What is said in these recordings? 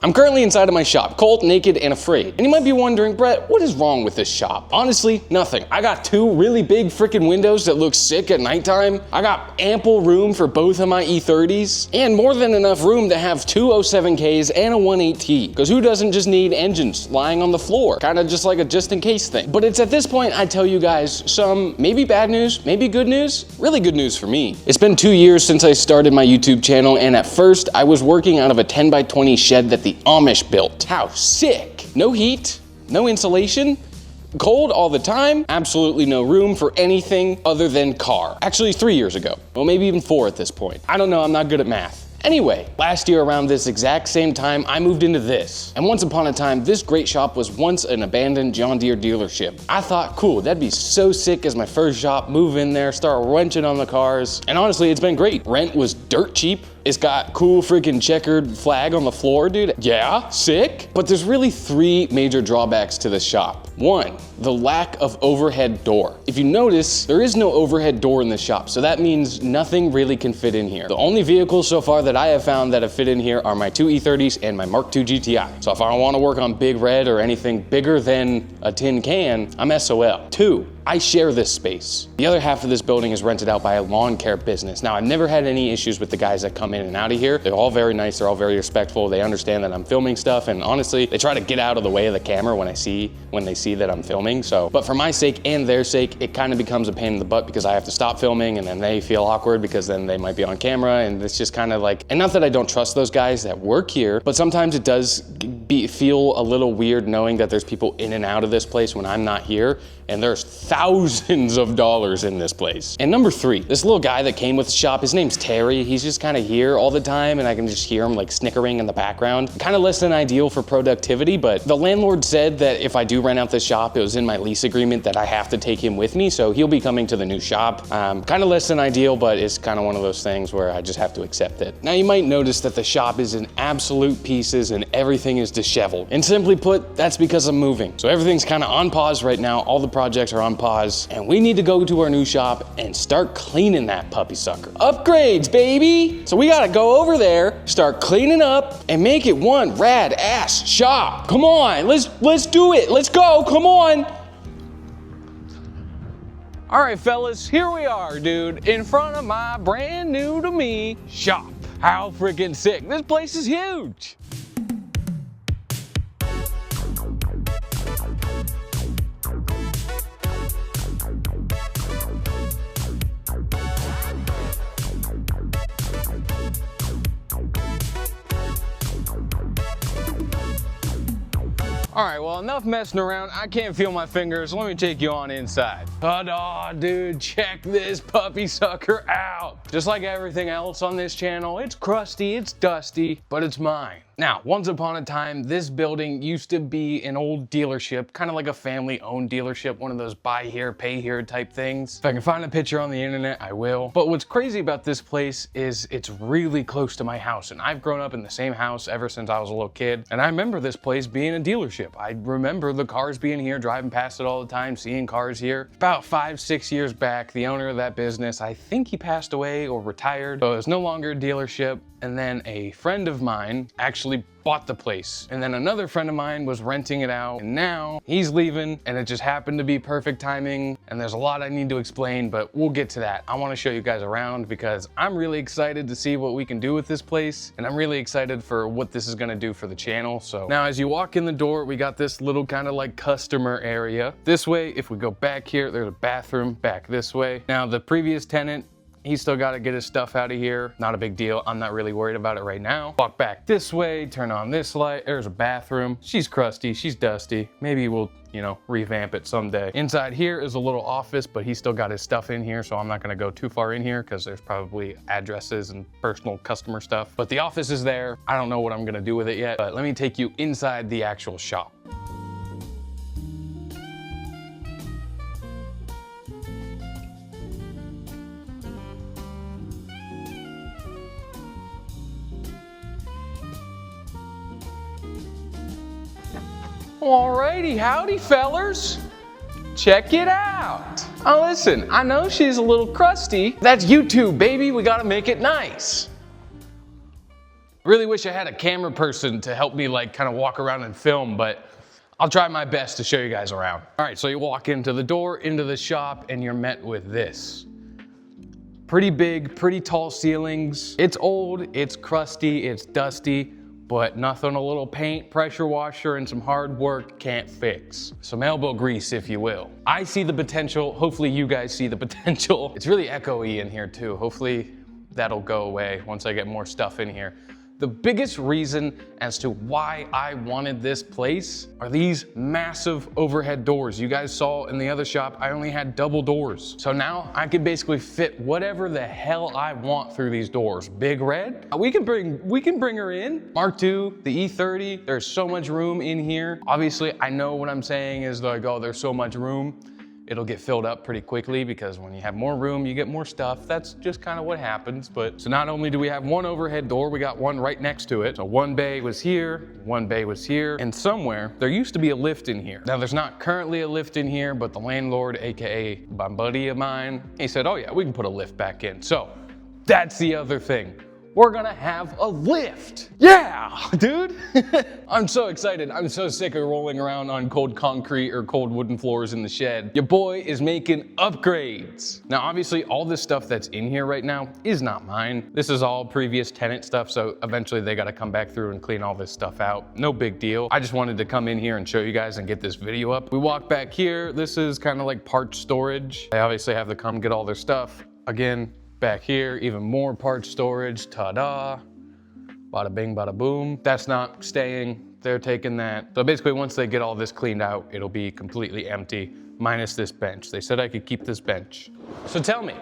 I'm currently inside of my shop, cold, naked, and afraid. And you might be wondering, Brett, what is wrong with this shop? Honestly, nothing. I got two really big freaking windows that look sick at nighttime. I got ample room for both of my E30s, and more than enough room to have two 07Ks and a 1.8T. Because who doesn't just need engines lying on the floor? Kind of just like a just in case thing. But it's at this point I tell you guys some maybe bad news, maybe good news, really good news for me. It's been 2 years since I started my YouTube channel, and at first I was working out of a 10x20 shed that the Amish built. How sick! No heat, no insulation, cold all the time, absolutely no room for anything other than car. Actually 3 years ago, well maybe even 4 at this point. I don't know, I'm not good at math. Anyway, last year around this exact same time, I moved into this. And once upon a time, this great shop was once an abandoned John Deere dealership. I thought, cool, that'd be so sick as my first shop, move in there, start wrenching on the cars. And honestly, it's been great. Rent was dirt cheap. It's got cool freaking checkered flag on the floor, dude. Yeah, sick. But there's really 3 major drawbacks to this shop. 1, the lack of overhead door. If you notice, there is no overhead door in this shop, so that means nothing really can fit in here. The only vehicles so far that I have found that have fit in here are my 2 E30s and my Mark II GTI. So if I want to work on Big Red or anything bigger than a tin can, I'm SOL. 2, I share this space. The other half of this building is rented out by a lawn care business. Now, I've never had any issues with the guys that come in and out of here. They're all very nice, they're all very respectful. They understand that I'm filming stuff, and honestly, they try to get out of the way of the camera when they see that I'm filming. So, but for my sake and their sake, it kind of becomes a pain in the butt because I have to stop filming, and then they feel awkward because then they might be on camera, and it's just kind of like, and not that I don't trust those guys that work here, but sometimes it does feel a little weird knowing that there's people in and out of this place when I'm not here, and there's thousands of dollars in this place. And number 3, this little guy that came with the shop, his name's Terry. He's just kind of here all the time, and I can just hear him like snickering in the background. Kind of less than ideal for productivity, but the landlord said that if I do rent out this shop, it was in my lease agreement that I have to take him with me, so he'll be coming to the new shop. Kind of less than ideal, but it's kind of one of those things where I just have to accept it. Now you might notice that the shop is in absolute pieces and everything is disheveled. And simply put, that's because I'm moving. So everything's kind of on pause right now. All the projects are on pause, and we need to go to our new shop and start cleaning that puppy sucker. Upgrades, baby! So we gotta go over there, start cleaning up, and make it one rad ass shop. Come on, let's do it. Let's go, come on. All right, fellas, here we are, dude, in front of my brand new to me shop. How freaking sick. This place is huge. All right, well, enough messing around. I can't feel my fingers. Let me take you on inside. Ta-da, dude, check this puppy sucker out. Just like everything else on this channel, it's crusty, it's dusty, but it's mine. Now, once upon a time, this building used to be an old dealership, kind of like a family-owned dealership, one of those buy here, pay here type things. If I can find a picture on the internet, I will. But what's crazy about this place is it's really close to my house, and I've grown up in the same house ever since I was a little kid, and I remember this place being a dealership. I remember the cars being here, driving past it all the time, seeing cars here. About 5-6 years back, the owner of that business, I think he passed away or retired, so it was no longer a dealership. And then a friend of mine actually bought the place. And then another friend of mine was renting it out, and now he's leaving, and it just happened to be perfect timing. And there's a lot I need to explain, but we'll get to that. I want to show you guys around because I'm really excited to see what we can do with this place, and I'm really excited for what this is going to do for the channel. So now as you walk in the door, we got this little kind of like customer area. This way, if we go back here, there's a bathroom back this way. Now the previous tenant, he's still got to get his stuff out of here. Not a big deal. I'm not really worried about it right now. Walk back this way, turn on this light. There's a bathroom. She's crusty, she's dusty. Maybe we'll, you know, revamp it someday. Inside here is a little office, but he's still got his stuff in here, so I'm not gonna go too far in here because there's probably addresses and personal customer stuff. But the office is there. I don't know what I'm gonna do with it yet, but let me take you inside the actual shop. Alrighty, howdy fellers. Check it out. Oh listen, I know she's a little crusty. That's YouTube, baby, we gotta make it nice. I really wish I had a camera person to help me like kind of walk around and film, but I'll try my best to show you guys around. All right, so you walk into the door, into the shop, and you're met with this. Pretty big, pretty tall ceilings. It's old, it's crusty, it's dusty, but nothing a little paint, pressure washer, and some hard work can't fix. Some elbow grease, if you will. I see the potential, hopefully you guys see the potential. It's really echoey in here too. Hopefully that'll go away once I get more stuff in here. The biggest reason as to why I wanted this place are these massive overhead doors. You guys saw in the other shop, I only had double doors. So now I can basically fit whatever the hell I want through these doors. Big Red, we can bring her in. Mark II, the E30, there's so much room in here. Obviously, I know what I'm saying is like, oh, there's so much room. It'll get filled up pretty quickly because when you have more room, you get more stuff. That's just kind of what happens. But so not only do we have one overhead door, we got one right next to it. So one bay was here, one bay was here, and somewhere there used to be a lift in here. Now there's not currently a lift in here, but the landlord, AKA my buddy of mine, he said, oh yeah, we can put a lift back in. So that's the other thing. We're gonna have a lift. Yeah, dude. I'm so excited. I'm so sick of rolling around on cold concrete or cold wooden floors in the shed. Your boy is making upgrades. Now, obviously, all this stuff that's in here right now is not mine. This is all previous tenant stuff, so eventually they gotta come back through and clean all this stuff out. No big deal. I just wanted to come in here and show you guys and get this video up. We walk back here. This is kind of like parts storage. They obviously have to come get all their stuff. Again, back here, even more parts storage, ta-da. Bada bing, bada boom. That's not staying, they're taking that. So basically once they get all this cleaned out, it'll be completely empty, minus this bench. They said I could keep this bench. So tell me,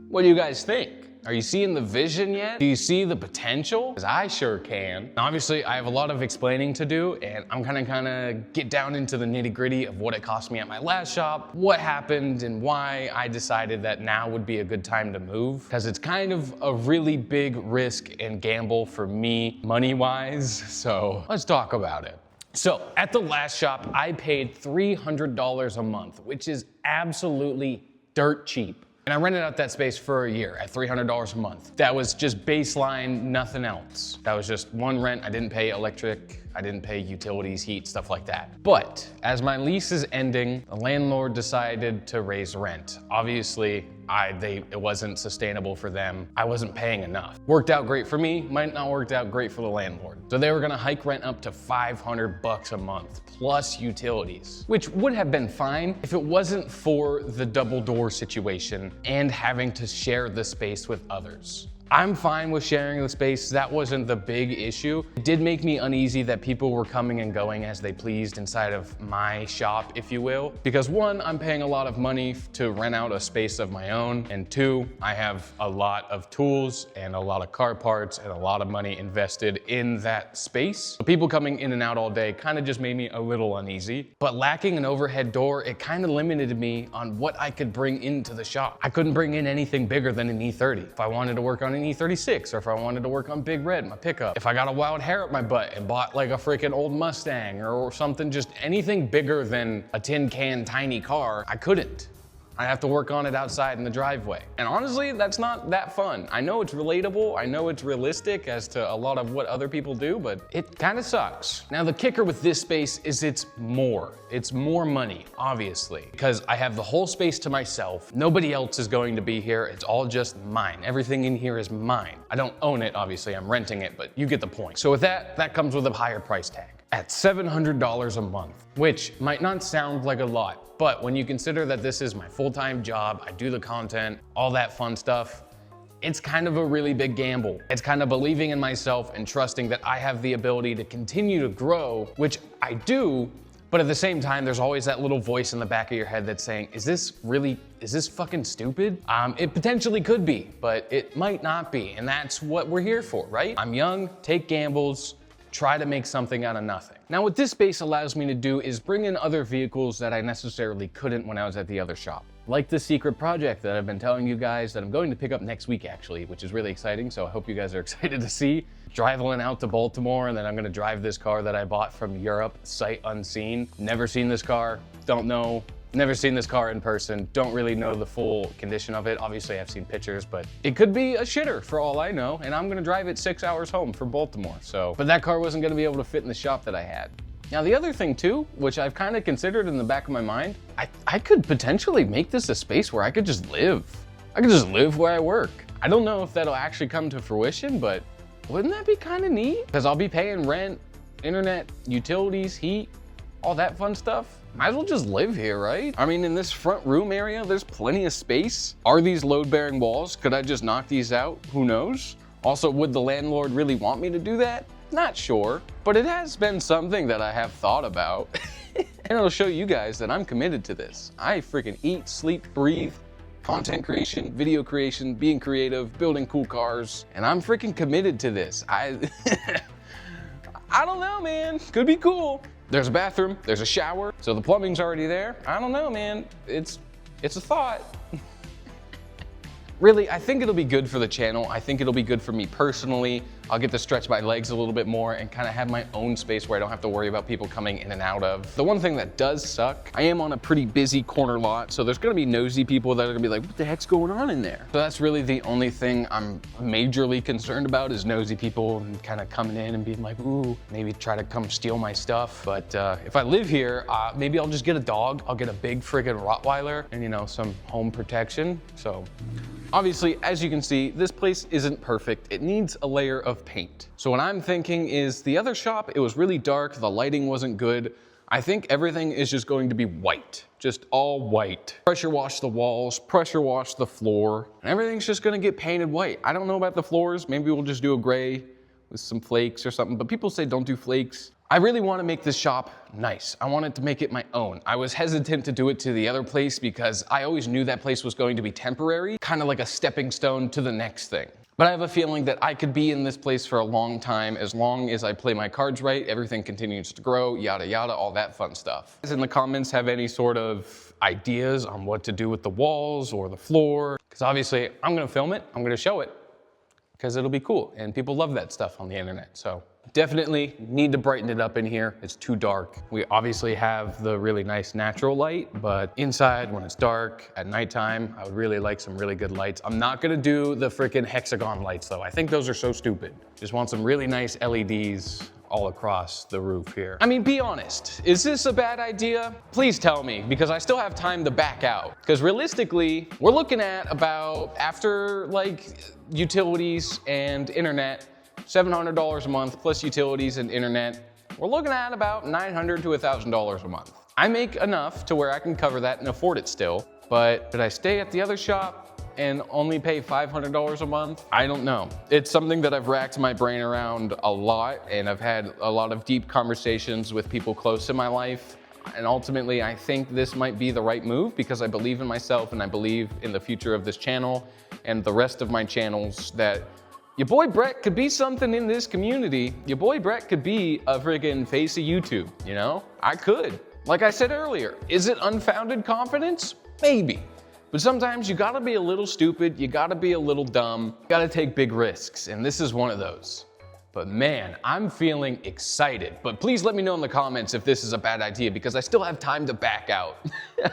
what do you guys think? Are you seeing the vision yet? Do you see the potential? Because I sure can. Obviously, I have a lot of explaining to do, and I'm gonna get down into the nitty gritty of what it cost me at my last shop, what happened, and why I decided that now would be a good time to move. Because it's kind of a really big risk and gamble for me, money-wise, so let's talk about it. So at the last shop, I paid $300 a month, which is absolutely dirt cheap. And I rented out that space for a year at $300 a month. That was just baseline, nothing else. That was just one rent. I didn't pay electric, I didn't pay utilities, heat, stuff like that. But as my lease is ending, the landlord decided to raise rent. Obviously, it wasn't sustainable for them. I wasn't paying enough. Worked out great for me, might not worked out great for the landlord. So they were gonna hike rent up to $500 a month, plus utilities, which would have been fine if it wasn't for the double door situation and having to share the space with others. I'm fine with sharing the space. That wasn't the big issue. It did make me uneasy that people were coming and going as they pleased inside of my shop, if you will. Because one, I'm paying a lot of money to rent out a space of my own. And two, I have a lot of tools and a lot of car parts and a lot of money invested in that space. So people coming in and out all day kind of just made me a little uneasy. But lacking an overhead door, it kind of limited me on what I could bring into the shop. I couldn't bring in anything bigger than an E30. If I wanted to work on an E36, or if I wanted to work on Big Red, my pickup. If I got a wild hair up my butt and bought like a freaking old Mustang or something, just anything bigger than a tin can tiny car, I couldn't. I have to work on it outside in the driveway. And honestly, that's not that fun. I know it's relatable, I know it's realistic as to a lot of what other people do, but it kind of sucks. Now the kicker with this space is it's more money, obviously, because I have the whole space to myself. Nobody else is going to be here. It's all just mine. Everything in here is mine. I don't own it, obviously, I'm renting it, but you get the point. So with that comes with a higher price tag at $700 a month, which might not sound like a lot, but when you consider that this is my full-time job, I do the content, all that fun stuff, it's kind of a really big gamble. It's kind of believing in myself and trusting that I have the ability to continue to grow, which I do, but at the same time, there's always that little voice in the back of your head that's saying, is this fucking stupid? It potentially could be, but it might not be, and that's what we're here for, right? I'm young, take gambles, try to make something out of nothing. Now what this space allows me to do is bring in other vehicles that I necessarily couldn't when I was at the other shop. Like the secret project that I've been telling you guys that I'm going to pick up next week actually, which is really exciting, so I hope you guys are excited to see. Driving out to Baltimore, and then I'm gonna drive this car that I bought from Europe, sight unseen. Never seen this car, don't know Never seen this car in person, don't really know the full condition of it. Obviously I've seen pictures, but it could be a shitter for all I know, and I'm gonna drive it 6 hours home from Baltimore, so. But that car wasn't gonna be able to fit in the shop that I had. Now the other thing too, which I've kind of considered in the back of my mind, I could potentially make this a space where I could just live. I could just live where I work. I don't know if that'll actually come to fruition, but wouldn't that be kind of neat? Because I'll be paying rent, internet, utilities, heat, all that fun stuff. Might as well just live here, right? I mean, in this front room area, there's plenty of space. Are these load-bearing walls? Could I just knock these out? Who knows? Also, would the landlord really want me to do that? Not sure, but it has been something that I have thought about. And it'll show you guys that I'm committed to this. I freaking eat, sleep, breathe content creation, video creation, being creative, building cool cars, and I'm freaking committed to this. I don't know, man. Could be cool. There's a bathroom, there's a shower, so the plumbing's already there. I don't know, man. It's a thought. Really, I think it'll be good for the channel. I think it'll be good for me personally. I'll get to stretch my legs a little bit more and kind of have my own space where I don't have to worry about people coming in and out of. The one thing that does suck, I am on a pretty busy corner lot, so there's gonna be nosy people that are gonna be like, what the heck's going on in there? So that's really the only thing I'm majorly concerned about is nosy people and kind of coming in and being like, ooh, maybe try to come steal my stuff. But if I live here, maybe I'll just get a dog. I'll get a big friggin' Rottweiler and, you know, some home protection, so. Obviously, as you can see, this place isn't perfect. It needs a layer of paint. So what I'm thinking is the other shop, it was really dark, the lighting wasn't good. I think everything is just going to be white, just all white. Pressure wash the walls, pressure wash the floor, and everything's just gonna get painted white. I don't know about the floors, maybe we'll just do a gray with some flakes or something, but people say don't do flakes. I really want to make this shop nice. I wanted to make it my own. I was hesitant to do it to the other place because I always knew that place was going to be temporary, kind of like a stepping stone to the next thing. But I have a feeling that I could be in this place for a long time as long as I play my cards right, everything continues to grow, yada yada, all that fun stuff. Guys in the comments have any sort of ideas on what to do with the walls or the floor? Because obviously I'm gonna film it, I'm gonna show it, because it'll be cool and people love that stuff on the internet, so. Definitely need to brighten it up in here. It's too dark. We obviously have the really nice natural light, but inside when it's dark at nighttime, I would really like some really good lights. I'm not gonna do the freaking hexagon lights though. I think those are so stupid. Just want some really nice LEDs all across the roof here. I mean, be honest, is this a bad idea? Please tell me, because I still have time to back out. Because realistically, we're looking at about, after like utilities and internet, $700 a month plus utilities and internet. We're looking at about $900 to $1,000 a month. I make enough to where I can cover that and afford it still, but should I stay at the other shop and only pay $500 a month? I don't know. It's something that I've racked my brain around a lot, and I've had a lot of deep conversations with people close in my life. And ultimately, I think this might be the right move because I believe in myself and I believe in the future of this channel and the rest of my channels that your boy Brett could be something in this community. Your boy Brett could be a friggin' face of YouTube, you know? I could. Like I said earlier, is it unfounded confidence? Maybe. But sometimes you gotta be a little stupid, you gotta be a little dumb, you gotta take big risks, and this is one of those. But man, I'm feeling excited. But please let me know in the comments if this is a bad idea because I still have time to back out.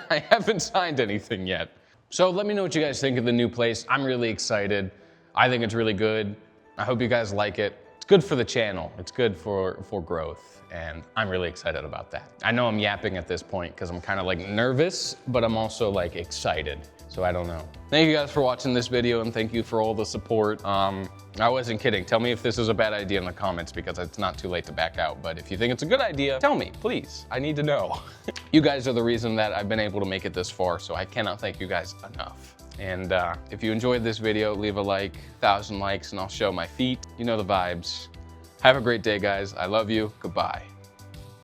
I haven't signed anything yet. So let me know what you guys think of the new place. I'm really excited. I think it's really good. I hope you guys like it. It's good for the channel. It's good for growth, and I'm really excited about that. I know I'm yapping at this point because I'm kind of like nervous, but I'm also like excited, so I don't know. Thank you guys for watching this video, and thank you for all the support. I wasn't kidding. Tell me if this is a bad idea in the comments because it's not too late to back out, but if you think it's a good idea, tell me, please. I need to know. You guys are the reason that I've been able to make it this far, so I cannot thank you guys enough. And if you enjoyed this video, leave a like, 1,000 likes, and I'll show my feet. You know the vibes. Have a great day, guys. I love you. Goodbye.